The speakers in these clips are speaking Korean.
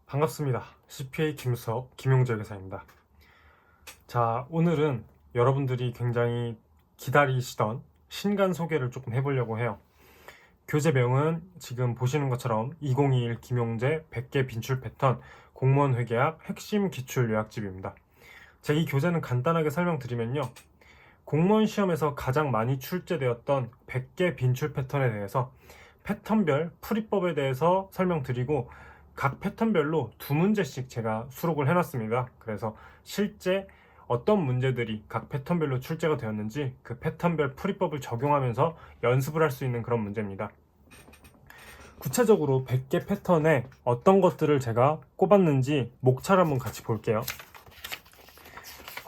반갑습니다. CPA 김수석 김용재 교사입니다. 자, 오늘은 여러분들이 굉장히 기다리시던 신간 소개를 조금 해보려고 해요. 교재명은 지금 보시는 것처럼 2021 김용재 100개 빈출 패턴 공무원 회계학 핵심 기출 요약집입니다. 제가 이 교재는 간단하게 설명드리면요. 공무원 시험에서 가장 많이 출제되었던 100개 빈출 패턴에 대해서 패턴별 풀이법에 대해서 설명드리고 각 패턴별로 두 문제씩 제가 수록을 해놨습니다. 그래서 실제 어떤 문제들이 각 패턴별로 출제가 되었는지 그 패턴별 풀이법을 적용하면서 연습을 할 수 있는 그런 문제입니다. 구체적으로 100개 패턴에 어떤 것들을 제가 꼽았는지 목차를 한번 같이 볼게요.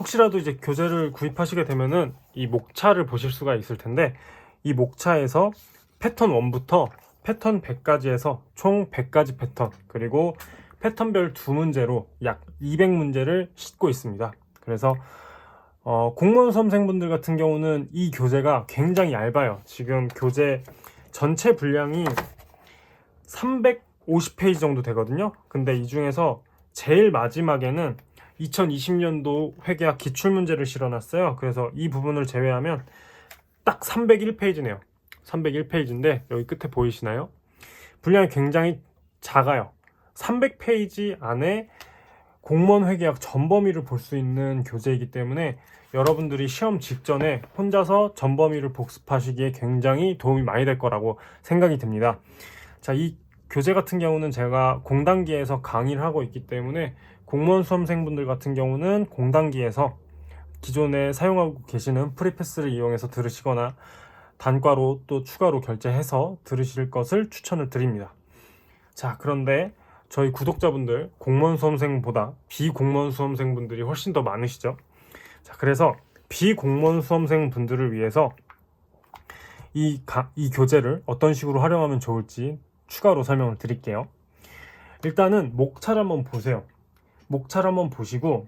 혹시라도 이제 교재를 구입하시게 되면은 이 목차를 보실 수가 있을 텐데, 이 목차에서 패턴 1부터 패턴 100까지 해서 총 100가지 패턴, 그리고 패턴별 두 문제로 약 200문제를 싣고 있습니다. 그래서 공무원 수험생분들 같은 경우는 이 교재가 굉장히 얇아요. 지금 교재 전체 분량이 350페이지 정도 되거든요. 근데 이 중에서 제일 마지막에는 2020년도 회계학 기출문제를 실어놨어요. 그래서 이 부분을 제외하면 딱 301페이지네요. 301페이지인데 여기 끝에 보이시나요? 분량이 굉장히 작아요. 300페이지 안에 공무원 회계학 전범위를 볼 수 있는 교재이기 때문에 여러분들이 시험 직전에 혼자서 전범위를 복습하시기에 굉장히 도움이 많이 될 거라고 생각이 듭니다. 자, 이 교재 같은 경우는 제가 공단기에서 강의를 하고 있기 때문에 공무원 수험생분들 같은 경우는 공단기에서 기존에 사용하고 계시는 프리패스를 이용해서 들으시거나 단과로 또 추가로 결제해서 들으실 것을 추천을 드립니다. 자, 그런데 저희 구독자분들 공무원 수험생보다 비공무원 수험생분들이 훨씬 더 많으시죠. 자, 그래서 비공무원 수험생분들을 위해서 이 교재를 어떤 식으로 활용하면 좋을지 추가로 설명을 드릴게요. 일단은 목차를 한번 보세요. 목차를 한번 보시고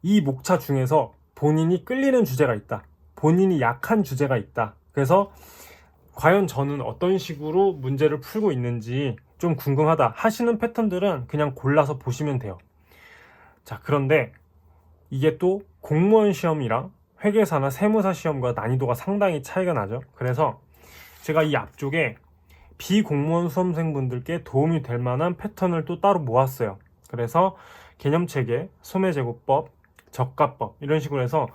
이 목차 중에서 본인이 끌리는 주제가 있다, 본인이 약한 주제가 있다, 그래서 과연 저는 어떤 식으로 문제를 풀고 있는지 좀 궁금하다 하시는 패턴들은 그냥 골라서 보시면 돼요. 자, 그런데 이게 또 공무원 시험이랑 회계사나 세무사 시험과 난이도가 상당히 차이가 나죠. 그래서 제가 이 앞쪽에 비공무원 수험생분들께 도움이 될 만한 패턴을 또 따로 모았어요. 그래서 개념체계, 소매제고법, 저가법 이런 식으로 해서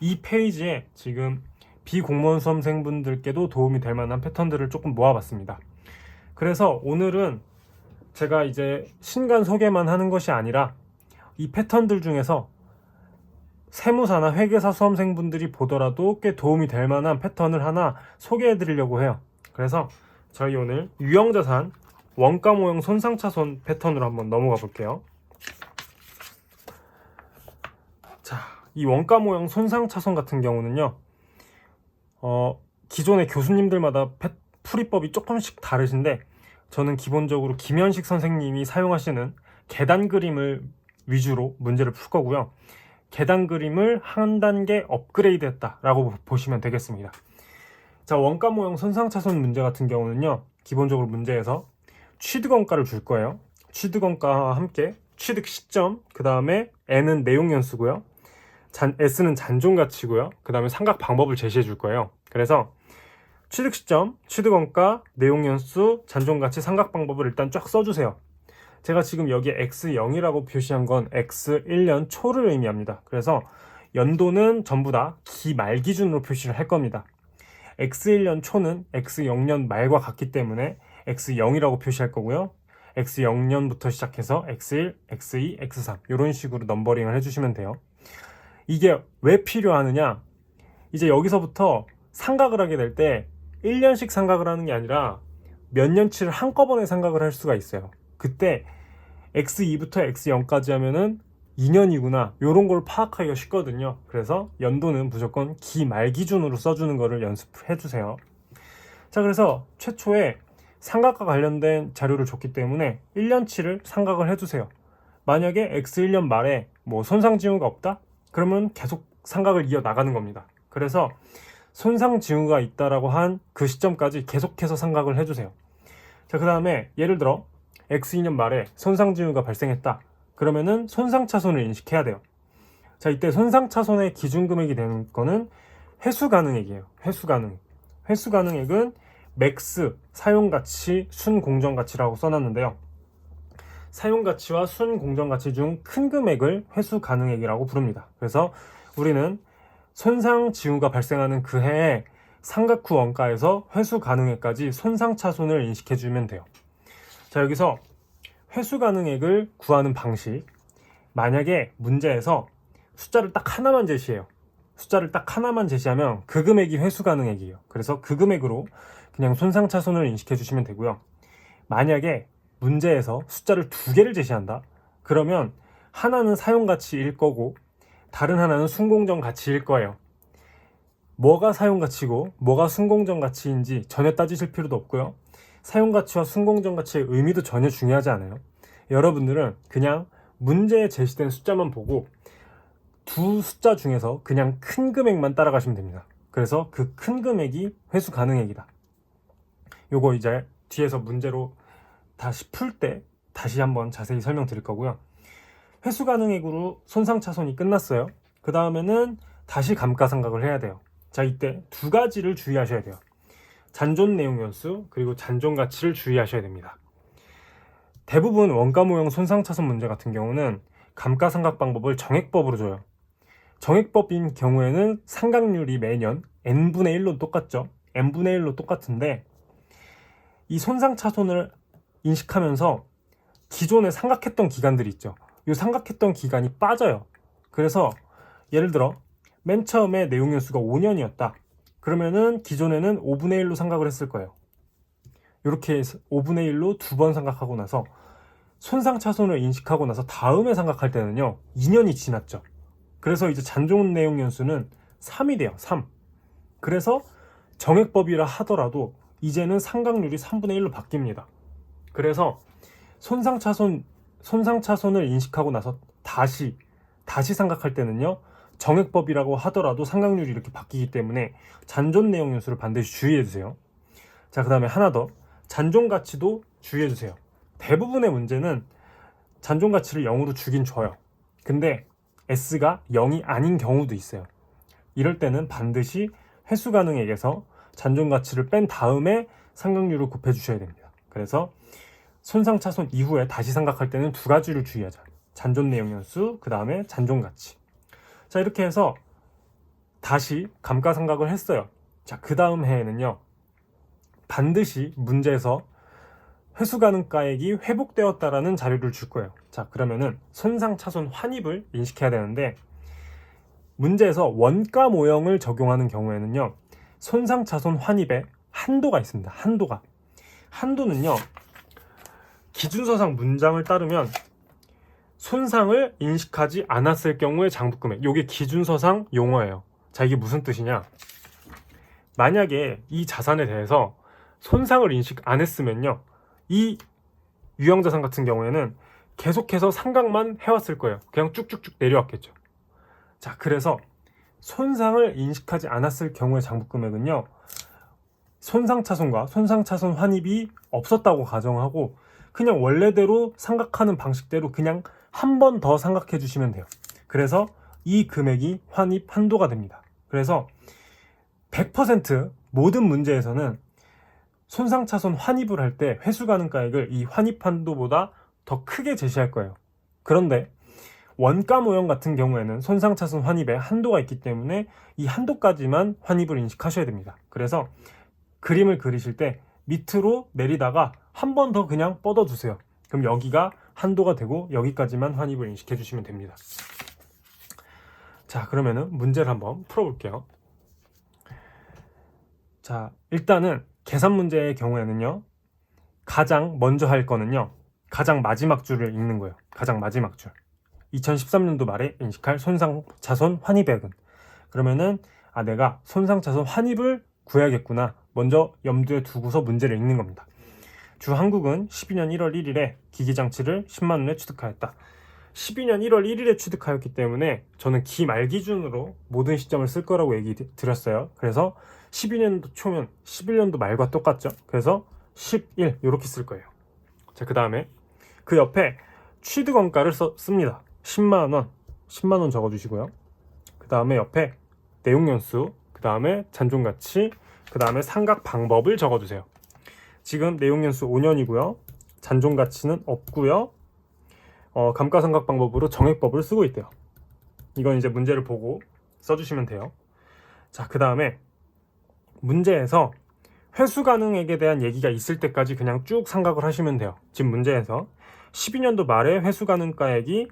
이 페이지에 지금 비공무원 수험생분들께도 도움이 될 만한 패턴들을 조금 모아봤습니다. 그래서 오늘은 제가 이제 신간 소개만 하는 것이 아니라 이 패턴들 중에서 세무사나 회계사 수험생분들이 보더라도 꽤 도움이 될 만한 패턴을 하나 소개해 드리려고 해요. 그래서 저희 오늘 유형자산 원가 모형 손상차손 패턴으로 한번 넘어가 볼게요. 자, 이 원가 모형 손상차손 같은 경우는요, 기존의 교수님들마다 풀이법이 조금씩 다르신데, 저는 기본적으로 김현식 선생님이 사용하시는 계단 그림을 위주로 문제를 풀 거고요. 계단 그림을 한 단계 업그레이드 했다라고 보시면 되겠습니다. 자, 원가 모형 손상차손 문제 같은 경우는요, 기본적으로 문제에서 취득원가를 줄 거예요. 취득원가와 함께 취득 시점, 그 다음에 N은 내용연수고요. S는 잔존가치고요. 그 다음에 상각 방법을 제시해 줄 거예요. 그래서 취득 시점, 취득원가, 내용연수, 잔존가치, 상각 방법을 일단 쫙 써주세요. 제가 지금 여기에 X0이라고 표시한 건 X1년 초를 의미합니다. 그래서 연도는 전부 다 기말 기준으로 표시를 할 겁니다. X1년 초는 X0년 말과 같기 때문에 X0이라고 표시할 거고요. X0년부터 시작해서 X1, X2, X3 이런 식으로 넘버링을 해주시면 돼요. 이게 왜 필요하느냐? 이제 여기서부터 상각을 하게 될 때 1년씩 상각을 하는 게 아니라 몇 년치를 한꺼번에 상각을 할 수가 있어요. 그때 X2부터 X0까지 하면은 2년이구나 이런 걸 파악하기가 쉽거든요. 그래서 연도는 무조건 기말 기준으로 써주는 거를 연습해 주세요. 자, 그래서 최초에 상각과 관련된 자료를 줬기 때문에 1년치를 상각을 해주세요. 만약에 X1년 말에 뭐 손상 징후가 없다? 그러면 계속 상각을 이어나가는 겁니다. 그래서 손상 징후가 있다라고 한 그 시점까지 계속해서 상각을 해주세요. 자, 그 다음에 예를 들어 X2년 말에 손상징후가 발생했다. 그러면은 손상차손을 인식해야 돼요. 자, 이때 손상차손의 기준금액이 되는 거는 회수가능액이에요. 회수가능액. 회수가능액은 맥스, 사용가치, 순공정가치라고 써놨는데요. 사용가치와 순공정가치 중 큰 금액을 회수가능액이라고 부릅니다. 그래서 우리는 손상징후가 발생하는 그 해에 상각후 원가에서 회수가능액까지 손상차손을 인식해주면 돼요. 자, 여기서 회수가능액을 구하는 방식, 만약에 문제에서 숫자를 딱 하나만 제시해요. 숫자를 딱 하나만 제시하면 그 금액이 회수가능액이에요. 그래서 그 금액으로 그냥 손상차손을 인식해 주시면 되고요. 만약에 문제에서 숫자를 두 개를 제시한다. 그러면 하나는 사용가치일 거고 다른 하나는 순공정가치일 거예요. 뭐가 사용가치고 뭐가 순공정가치인지 전혀 따지실 필요도 없고요. 사용가치와 순공정가치의 의미도 전혀 중요하지 않아요. 여러분들은 그냥 문제에 제시된 숫자만 보고 두 숫자 중에서 그냥 큰 금액만 따라가시면 됩니다. 그래서 그 큰 금액이 회수가능액이다. 요거 이제 뒤에서 문제로 다시 풀 때 다시 한번 자세히 설명드릴 거고요. 회수가능액으로 손상차손이 끝났어요. 그 다음에는 다시 감가상각을 해야 돼요. 자, 이때 두 가지를 주의하셔야 돼요. 잔존내용연수 그리고 잔존가치를 주의하셔야 됩니다. 대부분 원가모형 손상차손 문제 같은 경우는 감가상각 방법을 정액법으로 줘요. 정액법인 경우에는 상각률이 매년 n분의 1로 똑같죠. n분의 1로 똑같은데 이 손상차손을 인식하면서 기존에 상각했던 기간들이 있죠. 이 상각했던 기간이 빠져요. 그래서 예를 들어 맨 처음에 내용연수가 5년이었다. 그러면은 기존에는 5분의 1로 상각을 했을 거예요. 이렇게 5분의 1로 두 번 상각하고 나서 손상차손을 인식하고 나서 다음에 상각할 때는요 2년이 지났죠. 그래서 이제 잔존 내용 연수는 3이 돼요. 3. 그래서 정액법이라 하더라도 이제는 상각률이 3분의 1로 바뀝니다. 그래서 손상차손을 인식하고 나서 다시 상각할 때는요 정액법이라고 하더라도 상각률이 이렇게 바뀌기 때문에 잔존 내용 연수를 반드시 주의해 주세요. 자, 그 다음에 하나 더, 잔존가치도 주의해 주세요. 대부분의 문제는 잔존가치를 0으로 주긴 줘요. 근데 S가 0이 아닌 경우도 있어요. 이럴 때는 반드시 회수가능액에서 잔존가치를 뺀 다음에 상각률을 곱해 주셔야 됩니다. 그래서 손상차손 이후에 다시 상각할 때는 두 가지를 주의하자. 잔존내용연수, 그 다음에 잔존가치. 자, 이렇게 해서 다시 감가상각을 했어요. 자, 그 다음 해에는요 반드시 문제에서 회수가능가액이 회복되었다라는 자료를 줄 거예요. 자, 그러면은 손상차손 환입을 인식해야 되는데 문제에서 원가 모형을 적용하는 경우에는요 손상차손 환입에 한도가 있습니다. 한도는요 기준서상 문장을 따르면 손상을 인식하지 않았을 경우의 장부금액, 이게 기준서상 용어예요. 자, 이게 무슨 뜻이냐, 만약에 이 자산에 대해서 손상을 인식 안 했으면요 이 유형자산 같은 경우에는 계속해서 상각만 해왔을 거예요. 그냥 쭉쭉쭉 내려왔겠죠. 자, 그래서 손상을 인식하지 않았을 경우의 장부금액은요 손상차손과 손상차손 환입이 없었다고 가정하고 그냥 원래대로 상각하는 방식대로 그냥 한 번 더 상각해 주시면 돼요. 그래서 이 금액이 환입 한도가 됩니다. 그래서 100% 모든 문제에서는 손상차손 환입을 할 때 회수가능가액을 이 환입 한도보다 더 크게 제시할 거예요. 그런데 원가 모형 같은 경우에는 손상차손 환입에 한도가 있기 때문에 이 한도까지만 환입을 인식하셔야 됩니다. 그래서 그림을 그리실 때 밑으로 내리다가 한 번 더 그냥 뻗어주세요. 그럼 여기가 한도가 되고 여기까지만 환입을 인식해 주시면 됩니다. 자, 그러면은 문제를 한번 풀어볼게요. 자, 일단은 계산 문제의 경우에는요 가장 먼저 할 거는요 가장 마지막 줄을 읽는 거예요. 가장 마지막 줄, 2013년도 말에 인식할 손상차손 환입액은, 그러면은 내가 손상차손 환입을 구해야겠구나 먼저 염두에 두고서 문제를 읽는 겁니다. 주한국은 12년 1월 1일에 기기장치를 10만 원에 취득하였다. 12년 1월 1일에 취득하였기 때문에 저는 기말 기준으로 모든 시점을 쓸 거라고 얘기 드렸어요. 그래서 12년도 초면 11년도 말과 똑같죠. 그래서 11 이렇게 쓸 거예요. 자, 그 다음에 그 옆에 취득원가를 씁니다. 10만원 10만원 적어주시고요. 그 다음에 옆에 내용연수, 그 다음에 잔존가치, 그 다음에 상각 방법을 적어주세요. 지금 내용연수 5년이고요. 잔존가치는 없고요. 감가상각 방법으로 정액법을 쓰고 있대요. 이건 이제 문제를 보고 써주시면 돼요. 자, 그 다음에 문제에서 회수 가능액에 대한 얘기가 있을 때까지 그냥 쭉 상각을 하시면 돼요. 지금 문제에서 12년도 말에 회수 가능가액이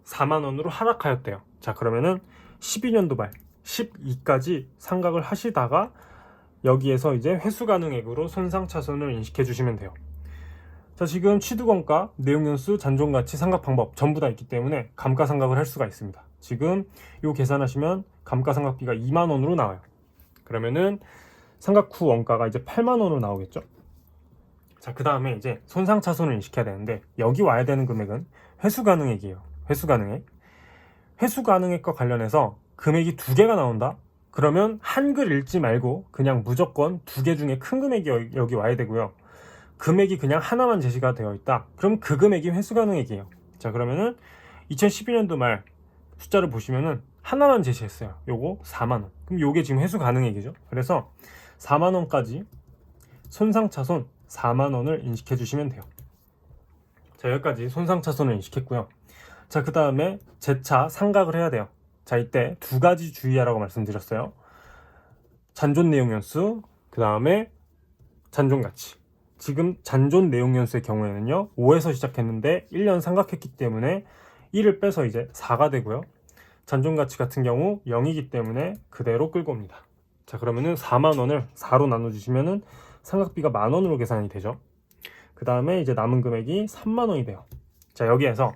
4만원으로 하락하였대요. 자, 그러면은 12년도 말 12까지 상각을 하시다가 여기에서 이제 회수 가능액으로 손상차손을 인식해 주시면 돼요. 자, 지금 취득원가, 내용연수, 잔존가치, 상각 방법 전부 다 있기 때문에 감가상각을 할 수가 있습니다. 지금 요 계산하시면 감가상각비가 2만원으로 나와요. 그러면은 상각 후 원가가 이제 8만원으로 나오겠죠. 자, 그 다음에 이제 손상차손을 인식해야 되는데 여기 와야 되는 금액은 회수가능액이에요. 회수가능액. 회수가능액과 관련해서 금액이 두 개가 나온다? 그러면 한글 읽지 말고 그냥 무조건 두 개 중에 큰 금액이 여기 와야 되고요. 금액이 그냥 하나만 제시가 되어 있다. 그럼 그 금액이 회수가능액이에요. 자, 그러면은 2012년도 말 숫자를 보시면은 하나만 제시했어요. 요거 4만원. 그럼 요게 지금 회수가능액이죠. 그래서 4만원까지 손상차손 4만원을 인식해 주시면 돼요. 자, 여기까지 손상차손을 인식했고요. 자, 그 다음에 재차 상각을 해야 돼요. 자, 이때 두 가지 주의하라고 말씀드렸어요. 잔존 내용연수, 그 다음에 잔존가치. 지금 잔존 내용연수의 경우에는요 5에서 시작했는데 1년 상각했기 때문에 1을 빼서 이제 4가 되고요. 잔존가치 같은 경우 0이기 때문에 그대로 끌고 옵니다. 자, 그러면은 4만원을 4로 나눠주시면은 상각비가 만원으로 계산이 되죠. 그 다음에 이제 남은 금액이 3만원이 돼요. 자, 여기에서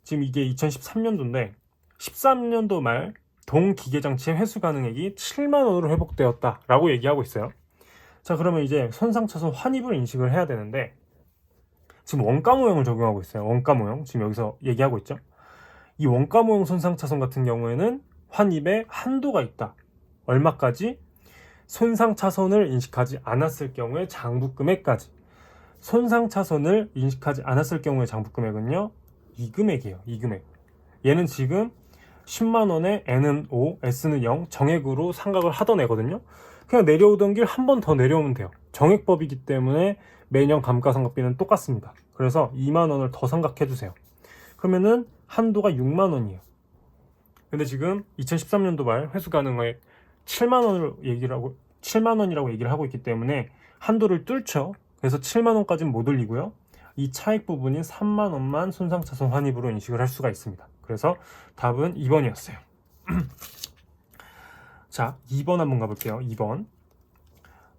지금 이게 2013년도인데 13년도 말 동기계장치의 회수 가능액이 7만원으로 회복되었다 라고 얘기하고 있어요. 자, 그러면 이제 손상차손 환입을 인식을 해야 되는데 지금 원가모형을 적용하고 있어요. 원가모형 지금 여기서 얘기하고 있죠. 이 원가모형 손상차손 같은 경우에는 환입에 한도가 있다. 얼마까지? 손상차손을 인식하지 않았을 경우에 장부금액까지. 손상차손을 인식하지 않았을 경우의 장부금액은요 이 금액이에요. 이 금액. 얘는 지금 10만원에 N은 5, S는 0 정액으로 상각을 하던 애거든요. 그냥 내려오던 길 한 번 더 내려오면 돼요. 정액법이기 때문에 매년 감가상각비는 똑같습니다. 그래서 2만원을 더 상각해주세요. 그러면은 한도가 6만원이에요. 근데 지금 2013년도 말 회수 가능액 7만원을 7만원이라고 얘기를 하고 있기 때문에 한도를 뚫죠. 그래서 7만원까지는 못 올리고요. 이 차익 부분인 3만원만 손상차손 환입으로 인식을 할 수가 있습니다. 그래서 답은 2번이었어요. 자, 2번 한번 가볼게요. 2번.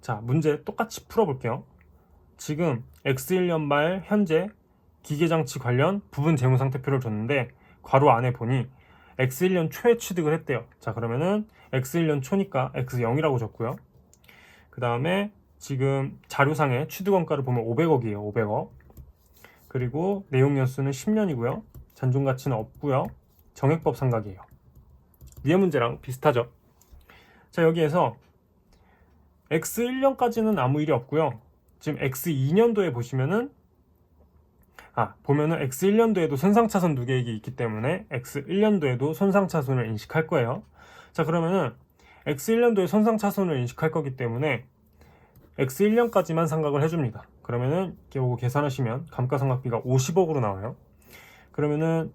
자, 문제 똑같이 풀어볼게요. 지금 X1년 말 현재 기계장치 관련 부분 재무상태표를 줬는데 괄호 안에 보니 X1년 초에 취득을 했대요. 자, 그러면은 X1년 초니까 X0이라고 줬고요. 그 다음에 지금 자료상에 취득원가를 보면 500억이에요. 500억. 그리고 내용연수는 10년이고요. 잔존가치는 없고요. 정액법 상각이에요. 위에 문제랑 비슷하죠. 자, 여기에서 X1년까지는 아무 일이 없고요. 지금 X2년도에 보시면은 보면은 X1년도에도 손상차손 두 개액이 있기 때문에 X1년도에도 손상차손을 인식할 거예요. 자, 그러면은 X1년도에 손상차손을 인식할 거기 때문에 X1년까지만 상각을 해줍니다. 그러면은 이거 계산하시면 감가상각비가 50억으로 나와요. 그러면은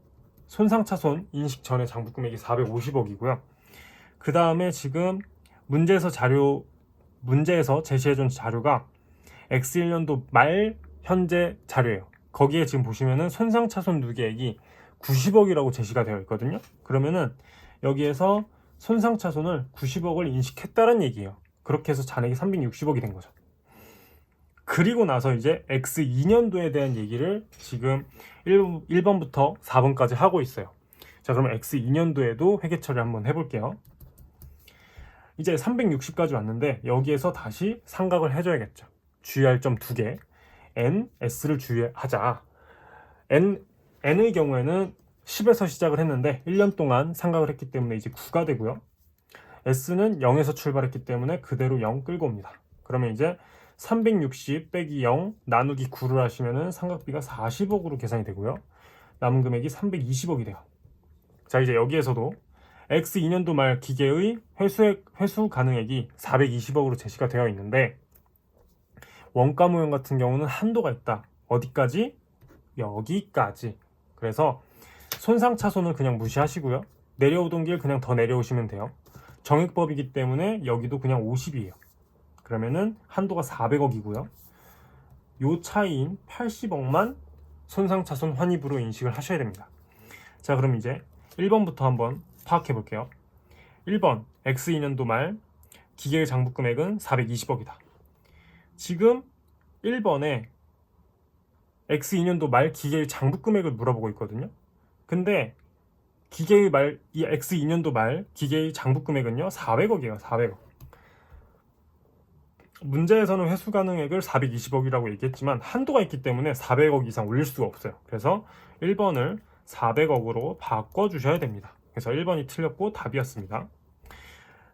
손상차손 인식 전에 장부금액이 450억이고요. 그 다음에 지금 문제에서 제시해준 자료가 X1년도 말 현재 자료예요. 거기에 지금 보시면은 손상차손 누계액이 90억이라고 제시가 되어 있거든요. 그러면은 여기에서 손상차손을 90억을 인식했다는 얘기예요. 그렇게 해서 잔액이 360억이 된 거죠. 그리고 나서 이제 X2년도에 대한 얘기를 지금 1번부터 4번까지 하고 있어요. 자, 그러면 X2년도에도 회계 처리 한번 해볼게요. 이제 360까지 왔는데 여기에서 다시 상각을 해줘야겠죠. 주의할 점 2개. N, S를 주의하자. N의 경우에는 10에서 시작을 했는데 1년 동안 상각을 했기 때문에 이제 9가 되고요. S는 0에서 출발했기 때문에 그대로 0 끌고 옵니다. 그러면 이제 360 빼기 0 나누기 9를 하시면은 상각비가 40억으로 계산이 되고요. 남은 금액이 320억이 돼요. 자, 이제 여기에서도 X2년도 말 기계의 회수 가능액이 420억으로 제시가 되어 있는데, 원가 모형 같은 경우는 한도가 있다. 어디까지? 여기까지. 그래서 손상 차손은 그냥 무시하시고요. 내려오던 길 그냥 더 내려오시면 돼요. 정액법이기 때문에 여기도 그냥 50이에요. 그러면은 한도가 400억이고요. 요 차이인 80억만 손상 차손 환입으로 인식을 하셔야 됩니다. 자, 그럼 이제 1번부터 한번 파악해 볼게요. 1번 X2년도 말 기계의 장부 금액은 420억이다. 지금 1번에 X2년도 말 기계의 장부 금액을 물어보고 있거든요. 근데 기계의 말, 이 X2년도 말 기계의 장부 금액은요 400억이에요. 400억. 문제에서는 회수 가능액을 420억이라고 얘기했지만 한도가 있기 때문에 400억 이상 올릴 수가 없어요. 그래서 1번을 400억으로 바꿔주셔야 됩니다. 그래서 1번이 틀렸고 답이었습니다.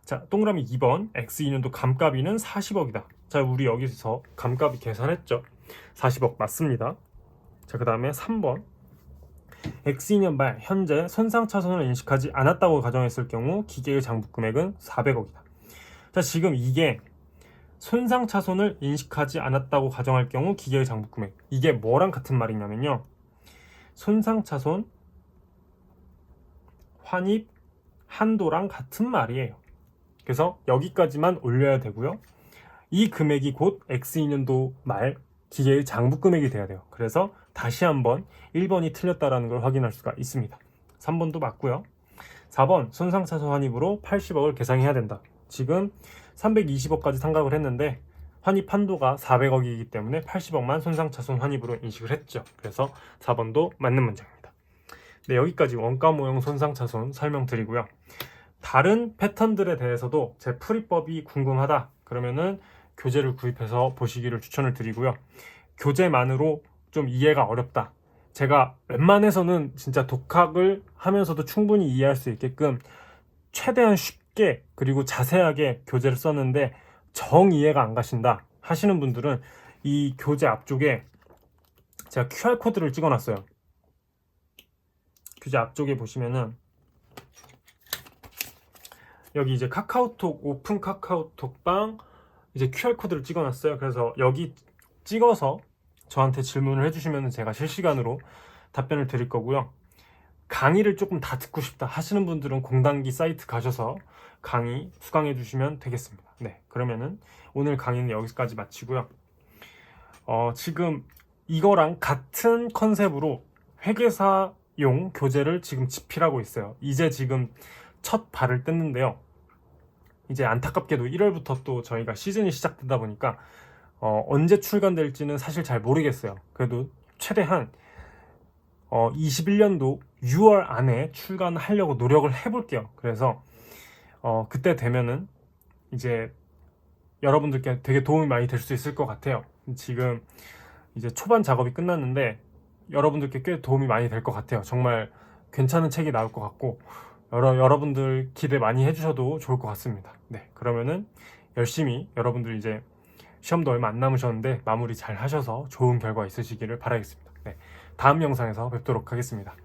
자, 동그라미 2번 X2년도 감가비는 40억이다. 자, 우리 여기서 감가비 계산했죠. 40억 맞습니다. 자, 그 다음에 3번 X2년 말 현재 손상 차손을 인식하지 않았다고 가정했을 경우 기계의 장부 금액은 400억이다. 자, 지금 이게 손상 차손을 인식하지 않았다고 가정할 경우 기계의 장부 금액, 이게 뭐랑 같은 말이냐면요, 손상 차손 환입 한도랑 같은 말이에요. 그래서 여기까지만 올려야 되고요. 이 금액이 곧 X2년도 말 기계의 장부 금액이 돼야 돼요. 그래서 다시 한번 1번이 틀렸다라는 걸 확인할 수가 있습니다. 3번도 맞고요. 4번 손상차손 환입으로 80억을 계산해야 된다. 지금 320억까지 상각을 했는데 환입 한도가 400억이기 때문에 80억만 손상차손 환입으로 인식을 했죠. 그래서 4번도 맞는 문장입니다. 네, 여기까지 원가 모형 손상차손 설명드리고요. 다른 패턴들에 대해서도 제 풀이법이 궁금하다 그러면은 교재를 구입해서 보시기를 추천을 드리고요. 교재만으로 좀 이해가 어렵다, 제가 웬만해서는 진짜 독학을 하면서도 충분히 이해할 수 있게끔 최대한 쉽게 그리고 자세하게 교재를 썼는데 정 이해가 안 가신다 하시는 분들은 이 교재 앞쪽에 제가 QR코드를 찍어놨어요. 교재 앞쪽에 보시면은 여기 이제 카카오톡, 오픈 카카오톡방 이제 QR코드를 찍어놨어요. 그래서 여기 찍어서 저한테 질문을 해주시면 제가 실시간으로 답변을 드릴 거고요. 강의를 조금 다 듣고 싶다 하시는 분들은 공단기 사이트 가셔서 강의 수강해 주시면 되겠습니다. 네, 그러면은 오늘 강의는 여기까지 마치고요. 지금 이거랑 같은 컨셉으로 회계사용 교재를 지금 집필하고 있어요. 이제 지금 첫 발을 뗐는데요. 이제 안타깝게도 1월부터 또 저희가 시즌이 시작되다 보니까 언제 출간될지는 사실 잘 모르겠어요. 그래도 최대한 21년도 6월 안에 출간하려고 노력을 해볼게요. 그래서 그때 되면은 이제 여러분들께 되게 도움이 많이 될 수 있을 것 같아요. 지금 이제 초반 작업이 끝났는데 여러분들께 꽤 도움이 많이 될 것 같아요. 정말 괜찮은 책이 나올 것 같고 여러분들 기대 많이 해주셔도 좋을 것 같습니다. 네, 그러면은 열심히 여러분들 이제 시험도 얼마 안 남으셨는데 마무리 잘 하셔서 좋은 결과 있으시기를 바라겠습니다. 네, 다음 영상에서 뵙도록 하겠습니다.